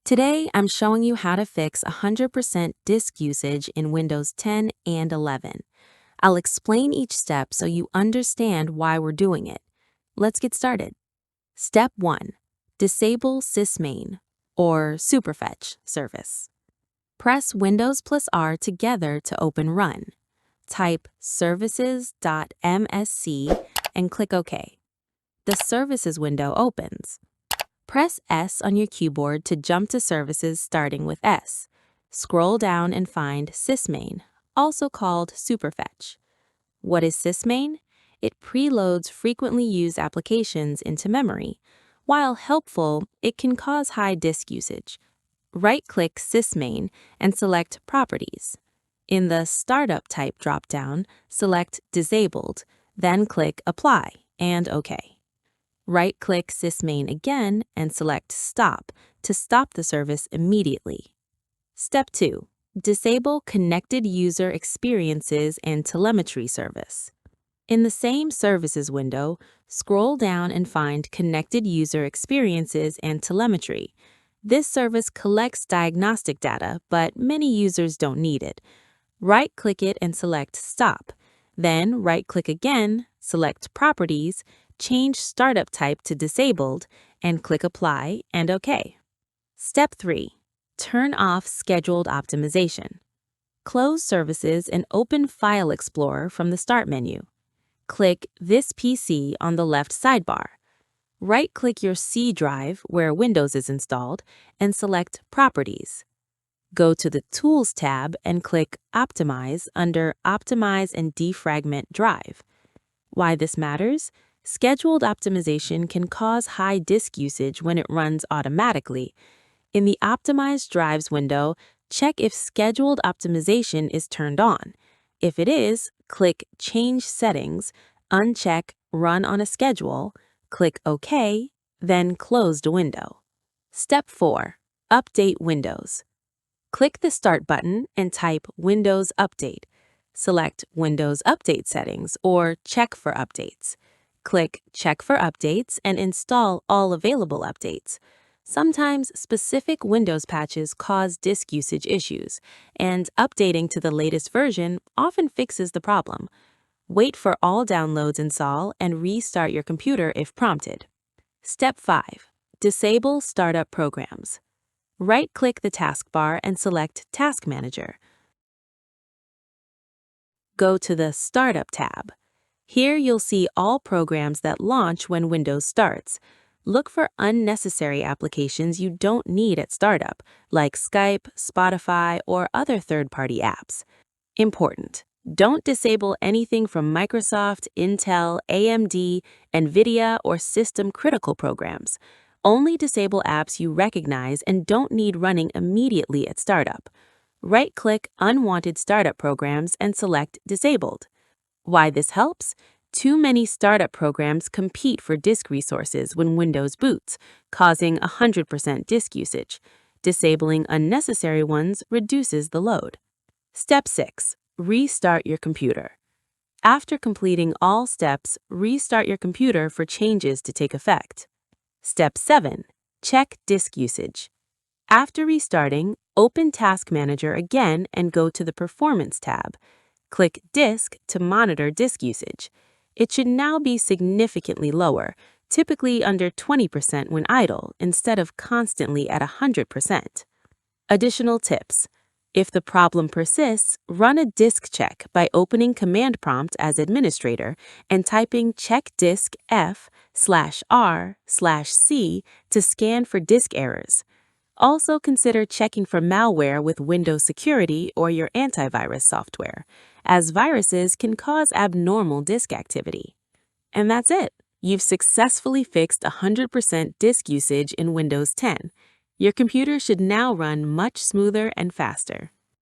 Today, I'm showing you how to fix 100% disk usage in Windows 10 and 11. I'll explain each step so you understand why we're doing it. Let's get started. Step 1. Disable SysMain, or Superfetch, service. Press Windows plus R together to open Run. Type services.msc and click OK. The Services window opens. Press S on your keyboard to jump to services starting with S. Scroll down and find SysMain, also called Superfetch. What is SysMain? It preloads frequently used applications into memory. While helpful, it can cause high disk usage. Right-click SysMain and select Properties. In the Startup Type dropdown, select Disabled, then click Apply and OK. Right-click SysMain again and select Stop to stop the service immediately. Step 2. Disable Connected User Experiences and Telemetry service. In the same Services window, scroll down and find Connected User Experiences and Telemetry. This service collects diagnostic data, but many users don't need it. Right-click it and select Stop. Then right-click again, select Properties, change Startup Type to Disabled, and click Apply and OK. Step 3. Turn off Scheduled Optimization. Close Services and open File Explorer from the Start menu. Click This PC on the left sidebar. Right-click your C drive where Windows is installed and select Properties. Go to the Tools tab and click Optimize under Optimize and Defragment Drive. Why this matters? Scheduled optimization can cause high disk usage when it runs automatically. In the Optimize Drives window, check if Scheduled Optimization is turned on. If it is, click Change Settings, uncheck Run on a Schedule, click OK, then close the window. Step 4. Update Windows. Click the Start button and type Windows Update. Select Windows Update Settings or Check for Updates. Click Check for Updates and install all available updates. Sometimes specific Windows patches cause disk usage issues, and updating to the latest version often fixes the problem. Wait for all downloads install and restart your computer if prompted. Step 5. Disable Startup Programs. Right-click the taskbar and select Task Manager. Go to the Startup tab. Here you'll see all programs that launch when Windows starts. Look for unnecessary applications you don't need at startup, like Skype, Spotify, or other third-party apps. Important: don't disable anything from Microsoft, Intel, AMD, NVIDIA, or system-critical programs. Only disable apps you recognize and don't need running immediately at startup. Right-click Unwanted Startup Programs and select Disabled. Why this helps? Too many startup programs compete for disk resources when Windows boots, causing 100% disk usage. Disabling unnecessary ones reduces the load. Step 6. Restart your computer. After completing all steps, restart your computer for changes to take effect. Step 7. Check disk usage. After restarting, open Task Manager again and go to the Performance tab. Click Disk to monitor disk usage. It should now be significantly lower, typically under 20% when idle, instead of constantly at 100%. Additional tips. If the problem persists, run a disk check by opening Command Prompt as administrator and typing chkdsk f/r/c to scan for disk errors. Also consider checking for malware with Windows Security or your antivirus software, as viruses can cause abnormal disk activity. And that's it. You've successfully fixed 100% disk usage in Windows 10. Your computer should now run much smoother and faster.